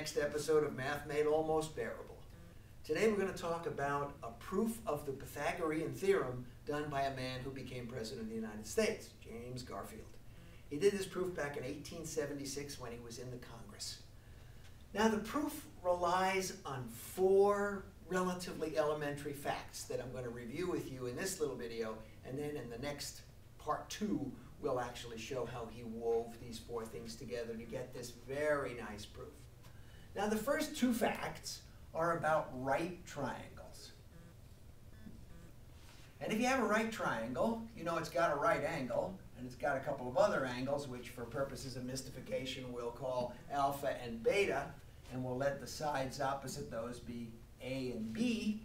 next episode of Math Made Almost Bearable. Today we're going to talk about a proof of the Pythagorean theorem done by a man who became President of the United States, James Garfield. He did this proof back in 1876 when he was in the Congress. Now the proof relies on four relatively elementary facts that I'm going to review with you in this little video, and then in the next part 2 we'll actually show how he wove these four things together to get this very nice proof. Now the first two facts are about right triangles. And if you have a right triangle, you know it's got a right angle, and it's got a couple of other angles, which for purposes of mystification we'll call alpha and beta, and we'll let the sides opposite those be A and B.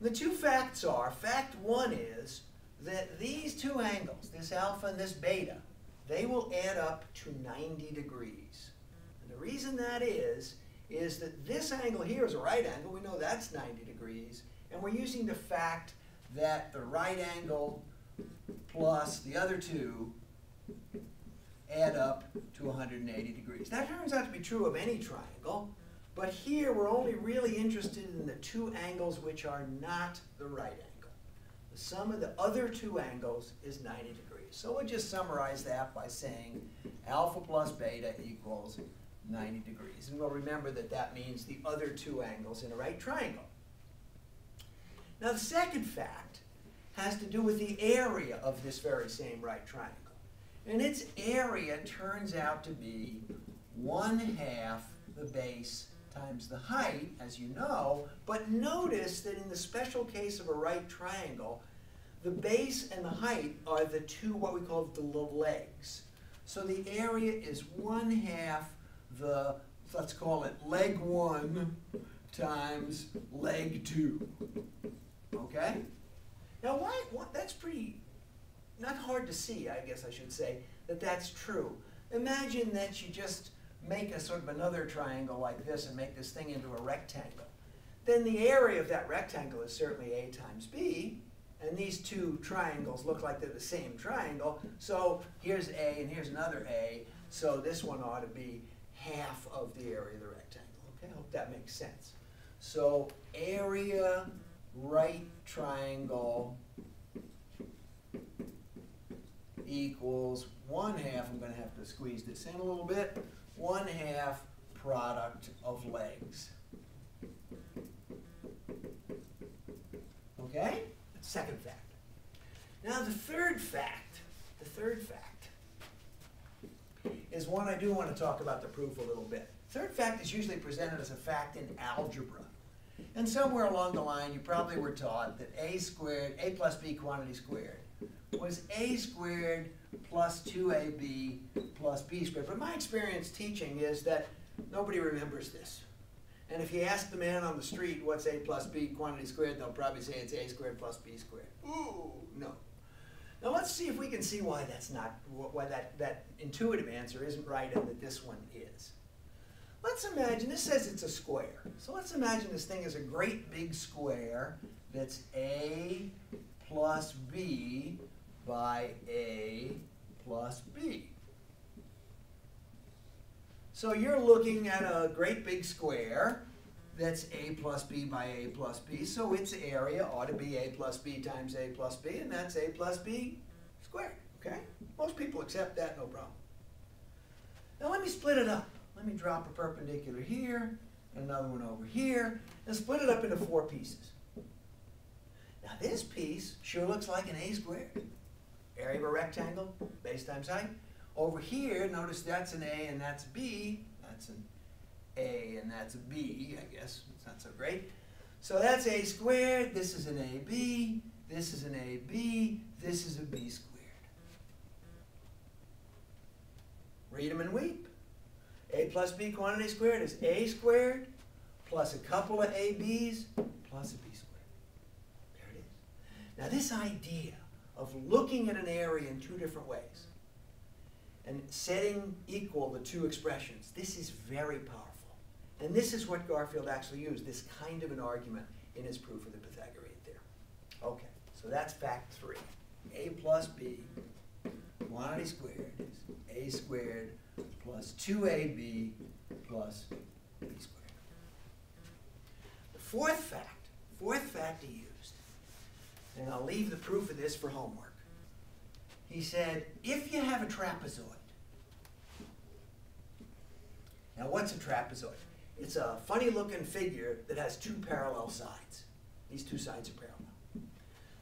The two facts are, fact one is that these two angles, this alpha and this beta, they will add up to 90 degrees. And the reason that is that this angle here is a right angle. We know that's 90 degrees. And we're using the fact that the right angle plus the other two add up to 180 degrees. That turns out to be true of any triangle. But here we're only really interested in the two angles which are not the right angle. The sum of the other two angles is 90 degrees. So we'll just summarize that by saying alpha plus beta equals 90 degrees. And we'll remember that that means the other two angles in a right triangle. Now the second fact has to do with the area of this very same right triangle. And its area turns out to be 1/2 the base times the height, as you know, but notice that in the special case of a right triangle, the base and the height are the two, what we call the legs. So the area is 1/2 the, let's call it leg 1 times leg 2. Okay? Now that's pretty, not hard to see, I guess I should say, that that's true. Imagine that you just make a sort of another triangle like this and make this thing into a rectangle. Then the area of that rectangle is certainly A times B, and these two triangles look like they're the same triangle. So here's A and here's another A, so this one ought to be half of the area of the rectangle. Okay, I hope that makes sense. So area right triangle equals 1/2, I'm going to have to squeeze this in a little bit, 1/2 product of legs. Okay? That's the second fact. Now the third fact is one I do want to talk about the proof a little bit. Third fact is usually presented as a fact in algebra. And somewhere along the line you probably were taught that a plus b quantity squared, was a squared plus 2ab plus b squared. But my experience teaching is that nobody remembers this. And if you ask the man on the street what's a plus b quantity squared, they'll probably say it's a squared plus b squared. Ooh, no. Now let's see if we can see why that's not, why that intuitive answer isn't right and that this one is. Let's imagine, this says it's a square. So let's imagine this thing is a great big square that's a plus b by a plus b. So you're looking at a great big square that's a plus b by a plus b, so its area ought to be a plus b times a plus b, and that's a plus b squared, okay? Most people accept that, no problem. Now let me split it up. Let me drop a perpendicular here, and another one over here, and split it up into 4 pieces. Now this piece sure looks like an a squared. Area of a rectangle, base times height. Over here, notice that's an a and that's b. That's an a and that's a b, I guess. It's not so great. So that's a squared, this is an ab, this is an ab, this is a b squared. Read them and weep. A plus b quantity squared is a squared plus a couple of ab's plus a b squared. There it is. Now this idea of looking at an area in 2 different ways and setting equal the 2 expressions, this is very powerful. And this is what Garfield actually used, this kind of an argument in his proof of the Pythagorean theorem. Okay, so that's fact 3. A plus b quantity squared is a squared plus 2ab plus b squared. The fourth fact he used, and I'll leave the proof of this for homework. He said, if you have a trapezoid. Now what's a trapezoid? It's a funny looking figure that has two parallel sides. These two sides are parallel.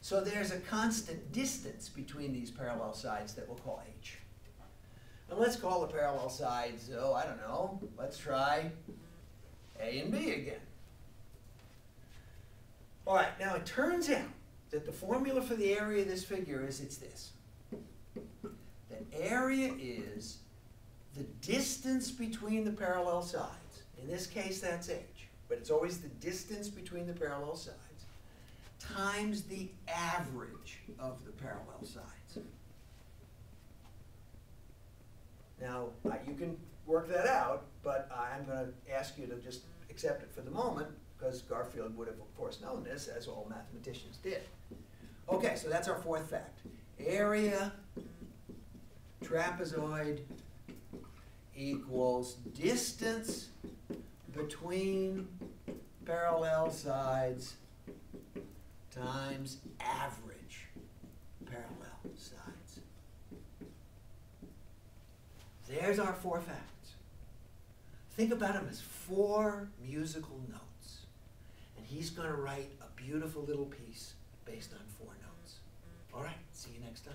So there's a constant distance between these parallel sides that we'll call h. And let's call the parallel sides, oh, I don't know, let's try a and b again. All right, now it turns out that the formula for the area of this figure is it's this. The area is the distance between the parallel sides. In this case, that's h, but it's always the distance between the parallel sides times the average of the parallel sides. Now, you can work that out, but I'm going to ask you to just accept it for the moment, because Garfield would have, of course, known this, as all mathematicians did. Okay, so that's our fourth fact. Area trapezoid equals distance between parallel sides times average parallel sides. There's our four facts. Think about them as four musical notes. And he's going to write a beautiful little piece based on four notes. All right, see you next time.